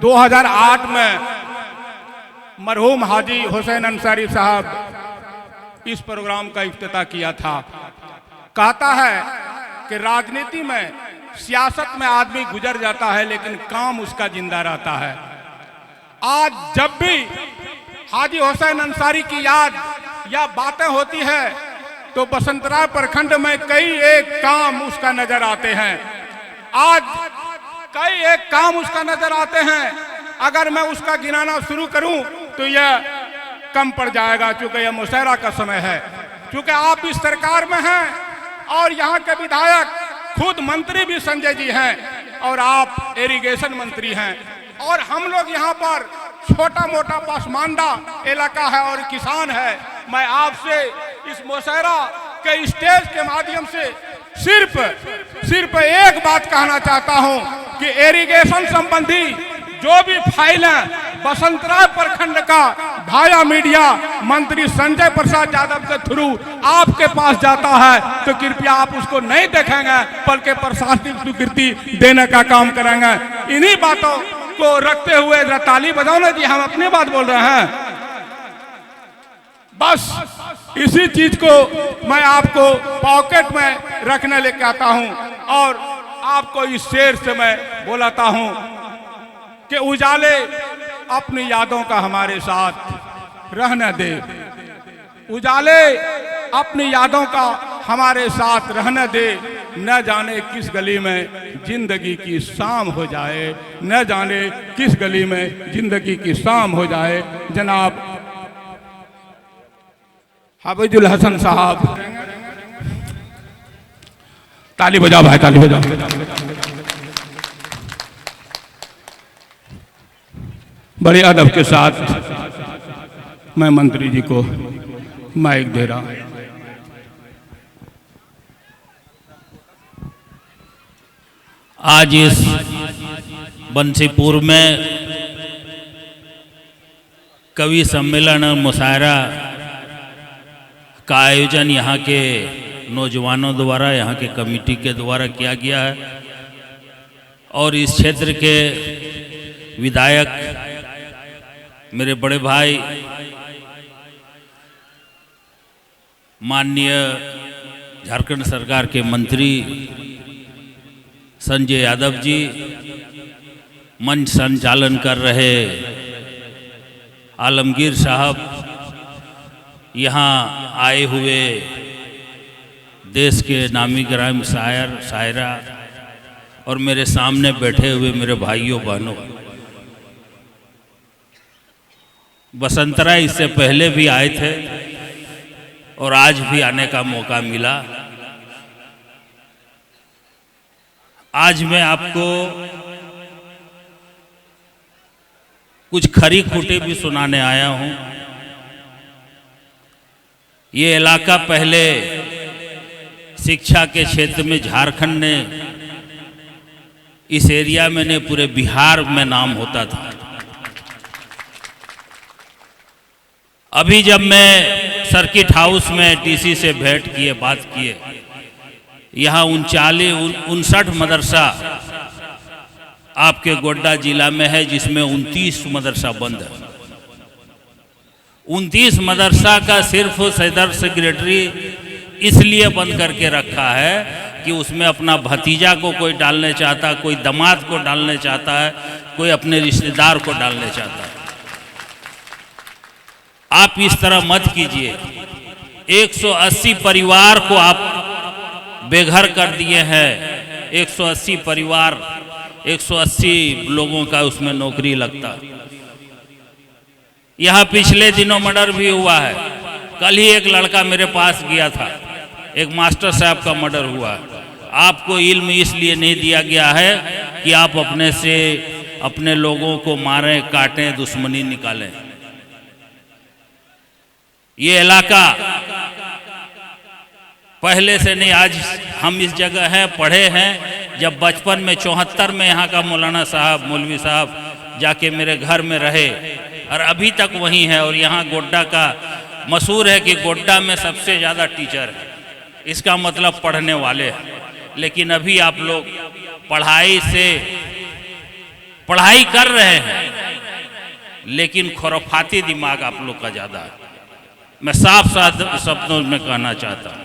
2008 में मरहूम हाजी हुसैन अंसारी साहब इस प्रोग्राम का इफ्तिताह किया था। कहता है कि राजनीति में, सियासत में आदमी गुजर जाता है लेकिन काम उसका जिंदा रहता है। आज जब भी हाजी हुसैन अंसारी की याद या बातें होती है तो बसंतराय प्रखंड में कई एक काम उसका नजर आते हैं। आज कई एक काम उसका नजर आते हैं। अगर मैं उसका गिनाना शुरू करूं तो यह कम पड़ जाएगा, क्योंकि यह मुशहरा का समय है। क्योंकि आप इस सरकार में हैं और यहाँ के विधायक खुद मंत्री भी संजय जी हैं और आप इरिगेशन मंत्री हैं, और हम लोग यहाँ पर छोटा मोटा पसमानदा इलाका है और किसान है। मैं आपसे इस मुशहरा के स्टेज के माध्यम से सिर्फ एक बात कहना चाहता हूँ कि इरिगेशन संबंधी जो भी फाइलें बसंतराय प्रखंड का भाया मीडिया मंत्री संजय प्रसाद यादव के थ्रू आपके पास जाता है तो कृपया आप उसको नहीं देखेंगे, बल्कि प्रशासनिक स्वीकृति देने का काम करेंगे। इन्हीं बातों को रखते हुए ताली बजाओ ना जी, हम अपनी बात बोल रहे हैं। बस इसी चीज को मैं आपको पॉकेट में रखने लेके आता हूं और आपको इस शेर से मैं बोलाता हूं कि उजाले अपनी यादों का हमारे साथ रहने दे, उजाले अपनी यादों का हमारे साथ रहने दे। न जाने किस गली में जिंदगी की शाम हो जाए, न जाने किस गली में जिंदगी की शाम हो जाए। जनाब हाफिजुल हसन साहब, ताली बजाओ भाई, ताली बजाओ। बड़े अदब के साथ मैं मंत्री जी को माइक दे रहा हूं। आज इस बंसीपुर में कवि सम्मेलन और मुशायरा का आयोजन यहाँ के नौजवानों द्वारा, यहाँ के कमेटी के द्वारा किया गया है और इस क्षेत्र के विधायक मेरे बड़े भाई माननीय झारखंड सरकार के मंत्री संजय यादव जी, मंच संचालन कर रहे आलमगीर साहब, यहाँ आए हुए देश के नामी ग्राम शायर शायरा और मेरे सामने बैठे हुए मेरे भाइयों बहनों। बसंतराय इससे पहले भी आए थे और आज भी आने का मौका मिला। आज मैं आपको कुछ खरी खोटी भी सुनाने आया हूं। ये इलाका पहले शिक्षा के क्षेत्र में झारखंड ने, इस एरिया में ने पूरे बिहार में नाम होता था। अभी जब मैं सर्किट हाउस में डीसी से भेंट किए, बात किए, यहाँ 59 मदरसा आपके गोड्डा जिला में है, जिसमें 29 मदरसा बंद है। 29 मदरसा का सिर्फ सदर सेक्रेटरी इसलिए बंद करके रखा है कि उसमें अपना भतीजा को कोई डालने चाहता, कोई दामाद को डालने चाहता है, कोई अपने रिश्तेदार को डालने चाहता है। आप इस तरह मत कीजिए। 180 परिवार को आप बेघर कर दिए हैं। 180 परिवार, 180 लोगों का उसमें नौकरी लगता। यहाँ पिछले दिनों मर्डर भी हुआ है। कल ही एक लड़का मेरे पास गया था, एक मास्टर साहब का मर्डर हुआ। आपको इल्म इसलिए नहीं दिया गया है कि आप अपने से अपने लोगों को मारें, काटें, दुश्मनी निकालें। ये इलाका पहले से नहीं, आज हम इस जगह हैं, पढ़े हैं। जब बचपन में 74 में यहाँ का मौलाना साहब, मौलवी साहब जाके मेरे घर में रहे और अभी तक वहीं है। और यहाँ गोड्डा का मशहूर है कि गोड्डा में सबसे ज़्यादा टीचर है, इसका मतलब पढ़ने वाले हैं। लेकिन अभी आप लोग पढ़ाई से पढ़ाई कर रहे हैं, लेकिन खुराफाती दिमाग आप लोग का ज़्यादा है। मैं साफ साफ शब्दों में कहना चाहता हूँ,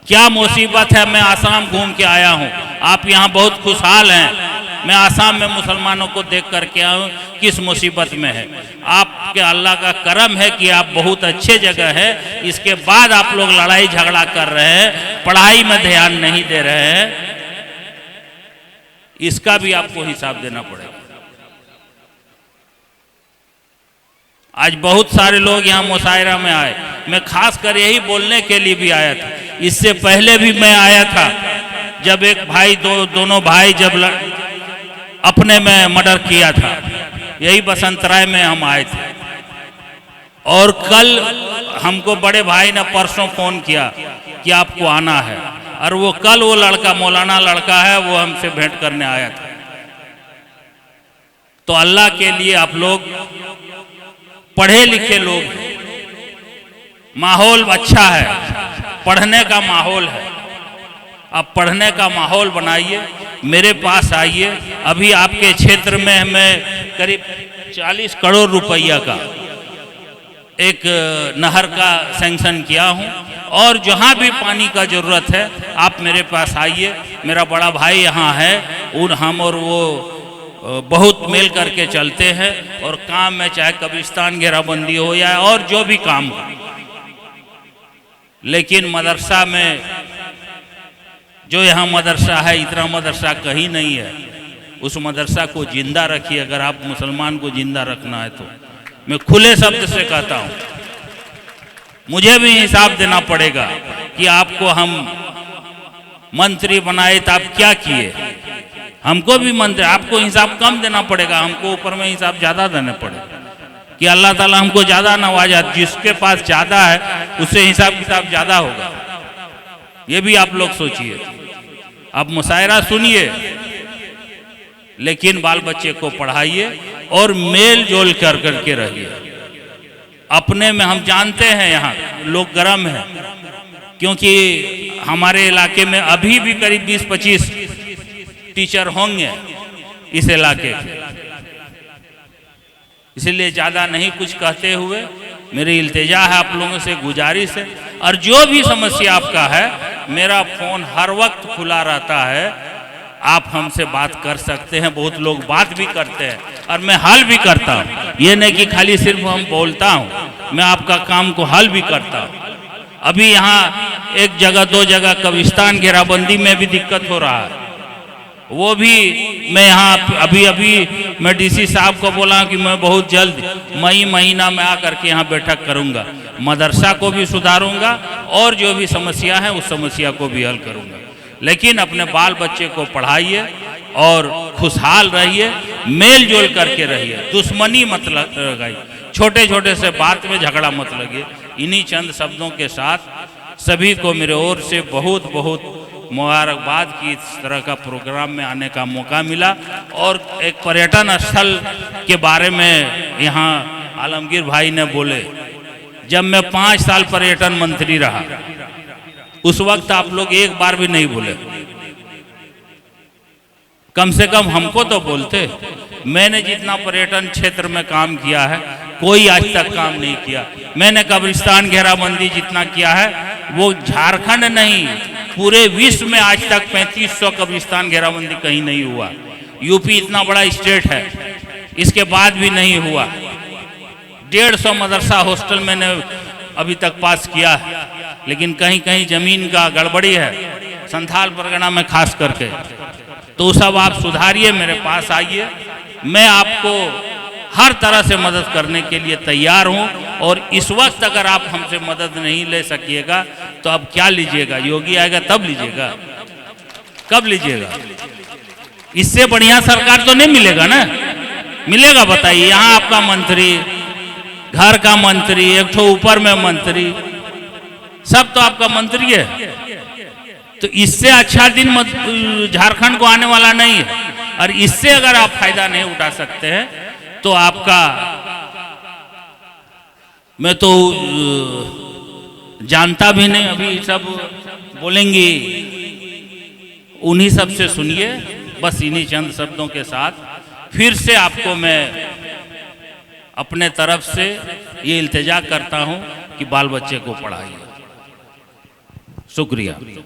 क्या मुसीबत है। मैं आसाम घूम के आया हूँ, आप यहाँ बहुत खुशहाल हैं। मैं आसाम में मुसलमानों को देख करके आया हूँ किस मुसीबत में है। आपके अल्लाह का करम है कि आप बहुत अच्छे जगह है, इसके बाद आप लोग लड़ाई झगड़ा कर रहे हैं, पढ़ाई में ध्यान नहीं दे रहे हैं। इसका भी आपको हिसाब देना पड़ेगा। आज बहुत सारे लोग यहाँ मुशायरा में आए, मैं खास कर यही बोलने के लिए भी आया था। इससे पहले भी मैं आया था जब एक भाई दोनों भाई जब अपने में मर्डर किया था, यही बसंतराय में हम आए थे। और कल हमको बड़े भाई ने परसों फोन किया कि आपको आना है, और वो कल वो लड़का मौलाना लड़का है, वो हमसे भेंट करने आया था। तो अल्लाह के लिए आप लोग पढ़े लिखे लोग हैं, माहौल अच्छा है, पढ़ने का माहौल है। आप पढ़ने का माहौल बनाइए, मेरे पास आइए। अभी आपके क्षेत्र में मैं करीब 40 करोड़ रुपया का एक नहर का सैंक्शन किया हूं, और जहां भी पानी का ज़रूरत है आप मेरे पास आइए। मेरा बड़ा भाई यहाँ है, हम और वो बहुत मेल करके चलते हैं, और काम में चाहे कब्रिस्तान घेराबंदी हो या और जो भी काम हो। लेकिन मदरसा में जो यहाँ मदरसा है, इतना मदरसा कहीं नहीं है। उस मदरसा को जिंदा रखिए। अगर आप मुसलमान को जिंदा रखना है तो मैं खुले शब्द से कहता हूँ, मुझे भी हिसाब देना पड़ेगा कि आपको हम मंत्री बनाए तो आप क्या किए। हमको भी मंत्री, आपको हिसाब कम देना पड़ेगा, हमको ऊपर में हिसाब ज़्यादा देने पड़ेगा कि अल्लाह ताला हमको ज़्यादा नवाजा। जिसके पास ज़्यादा है उससे हिसाब किताब ज़्यादा होगा। ये भी आप लोग सोचिए। आप मुशायरा सुनिए, लेकिन बाल बच्चे को पढ़ाइए और मेल जोल कर करके रहिए। अपने में हम जानते हैं यहाँ लोग गर्म हैं, क्योंकि हमारे इलाके में अभी भी करीब 20-25 टीचर होंगे इस इलाके के। इसलिए ज़्यादा नहीं कुछ कहते हुए मेरी इल्तिजा है, आप लोगों से गुजारिश है, और जो भी समस्या आपका है मेरा फ़ोन हर वक्त खुला रहता है, आप हमसे बात कर सकते हैं। बहुत लोग बात भी करते हैं और मैं हल भी करता हूँ। ये नहीं कि खाली सिर्फ हम बोलता हूँ, मैं आपका काम को हल भी करता हूँ। अभी यहाँ एक जगह 2 जगह कब्रिस्तान घेराबंदी में भी दिक्कत हो रहा है, वो भी मैं यहाँ अभी मैं डीसी साहब को बोला कि मैं बहुत जल्द मई महीना में आकर के यहाँ बैठक करूँगा, मदरसा को भी सुधारूँगा और जो भी समस्या है उस समस्या को भी हल करूँगा। लेकिन अपने बाल बच्चे को पढ़ाइए और खुशहाल रहिए, मेल जोल करके रहिए, दुश्मनी मत लगाइए, छोटे छोटे से बात में झगड़ा मत लगिए। इन्हीं चंद शब्दों के साथ सभी को मेरे ओर से बहुत बहुत मुबारकबाद की इस तरह का प्रोग्राम में आने का मौका मिला। और एक पर्यटन स्थल के बारे में यहाँ आलमगीर भाई ने बोले, जब मैं 5 साल पर्यटन मंत्री रहा उस वक्त आप लोग एक बार भी नहीं बोले, कम से कम हमको तो बोलते। मैंने जितना पर्यटन क्षेत्र में काम किया है कोई आज तक काम नहीं किया। मैंने कब्रिस्तान घेराबंदी जितना किया है वो झारखंड नहीं पूरे विश्व में आज तक 3500 कब्रिस्तान घेराबंदी कहीं नहीं हुआ। यूपी इतना बड़ा स्टेट है, इसके बाद भी नहीं हुआ। 150 मदरसा हॉस्टल मैंने अभी तक पास किया है, लेकिन कहीं कहीं ज़मीन का गड़बड़ी है, संथाल परगना में खास करके। तो सब आप सुधारिए, मेरे पास आइए, मैं आपको हर तरह से मदद करने के लिए तैयार हूं। और इस वक्त अगर आप हमसे मदद नहीं ले सकिएगा तो अब क्या लीजिएगा? योगी आएगा तब लीजिएगा, कब लीजिएगा? इससे बढ़िया सरकार तो नहीं मिलेगा ना, मिलेगा? बताइए। यहाँ आपका मंत्री, घर का मंत्री, एक ठो ऊपर में मंत्री, सब तो आपका मंत्री है। तो इससे अच्छा दिन झारखंड को आने वाला नहीं है। और इससे अगर आप फायदा नहीं उठा सकते हैं तो आपका, मैं तो जानता भी नहीं, अभी सब बोलेंगे, उन्हीं सब से सुनिए। बस इन्हीं चंद शब्दों के साथ फिर से आपको मैं अपने तरफ से ये इल्तिजा करता हूं कि बाल बच्चे को पढ़ाइए। शुक्रिया।